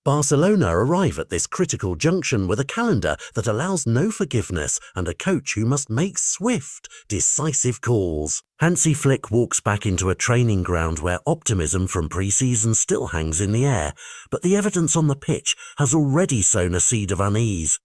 Barcelona arrive at this critical junction with a calendar that allows no forgiveness and a coach who must make swift, decisive calls. Hansi Flick walks back into a training ground where optimism from pre-season still hangs in the air, but the evidence on the pitch has already sown a seed of unease.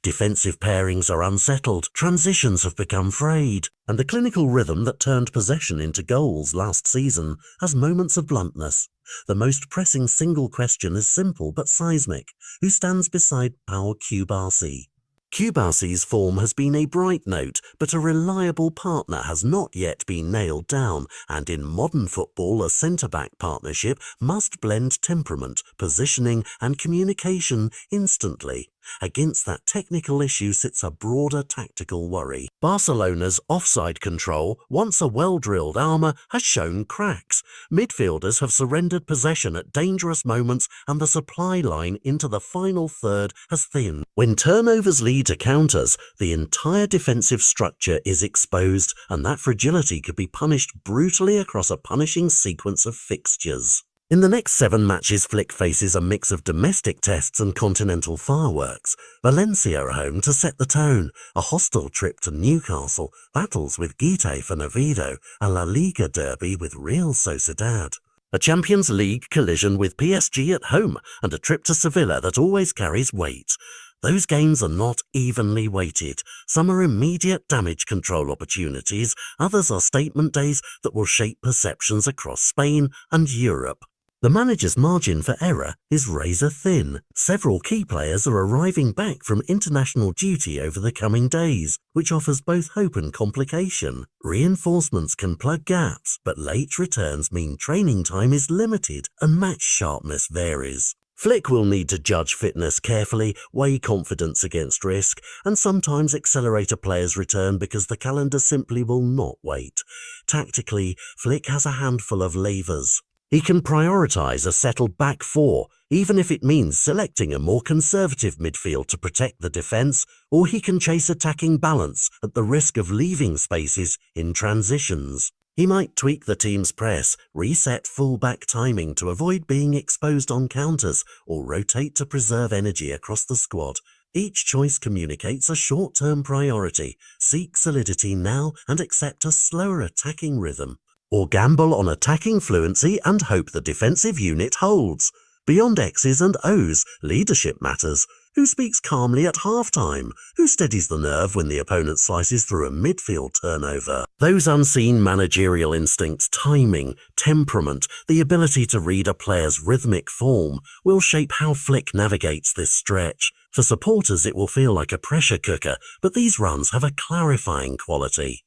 Defensive pairings are unsettled, transitions have become frayed, and the clinical rhythm that turned possession into goals last season has moments of bluntness. The most pressing single question is simple but seismic. Who stands beside Pau Cubarsí? Cubarsí's form has been a bright note, but a reliable partner has not yet been nailed down, and in modern football a centre-back partnership must blend temperament, positioning and communication instantly. Against that technical issue sits a broader tactical worry. Barcelona's offside control, once a well-drilled armour, has shown cracks. Midfielders have surrendered possession at dangerous moments, and the supply line into the final third has thinned. When turnovers lead to counters, the entire defensive structure is exposed, and that fragility could be punished brutally across a punishing sequence of fixtures. In the next 7 matches, Flick faces a mix of domestic tests and continental fireworks. Valencia are home to set the tone, a hostile trip to Newcastle, battles with Getafe and Oviedo, a La Liga derby with Real Sociedad, a Champions League collision with PSG at home, and a trip to Sevilla that always carries weight. Those games are not evenly weighted. Some are immediate damage control opportunities, others are statement days that will shape perceptions across Spain and Europe. The manager's margin for error is razor thin. Several key players are arriving back from international duty over the coming days, which offers both hope and complication. Reinforcements can plug gaps, but late returns mean training time is limited and match sharpness varies. Flick will need to judge fitness carefully, weigh confidence against risk, and sometimes accelerate a player's return because the calendar simply will not wait. Tactically, Flick has a handful of levers. He can prioritise a settled back four, even if it means selecting a more conservative midfield to protect the defence, or he can chase attacking balance at the risk of leaving spaces in transitions. He might tweak the team's press, reset full-back timing to avoid being exposed on counters, or rotate to preserve energy across the squad. Each choice communicates a short-term priority: seek solidity now and accept a slower attacking rhythm. Or gamble on attacking fluency and hope the defensive unit holds. Beyond X's and O's, leadership matters. Who speaks calmly at half-time? Who steadies the nerve when the opponent slices through a midfield turnover? Those unseen managerial instincts, timing, temperament, the ability to read a player's rhythmic form, will shape how Flick navigates this stretch. For supporters, it will feel like a pressure cooker, but these runs have a clarifying quality.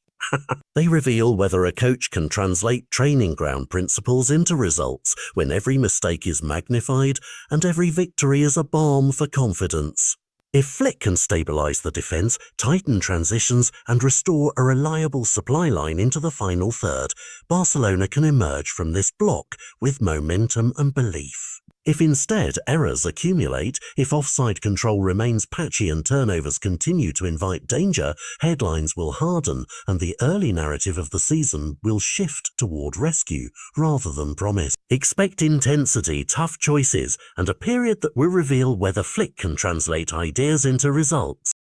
They reveal whether a coach can translate training ground principles into results when every mistake is magnified and every victory is a balm for confidence. If Flick can stabilise the defence, tighten transitions and restore a reliable supply line into the final third, Barcelona can emerge from this block with momentum and belief. If instead errors accumulate, if offside control remains patchy and turnovers continue to invite danger, headlines will harden and the early narrative of the season will shift toward rescue rather than promise. Expect intensity, tough choices, and a period that will reveal whether Flick can translate ideas into results.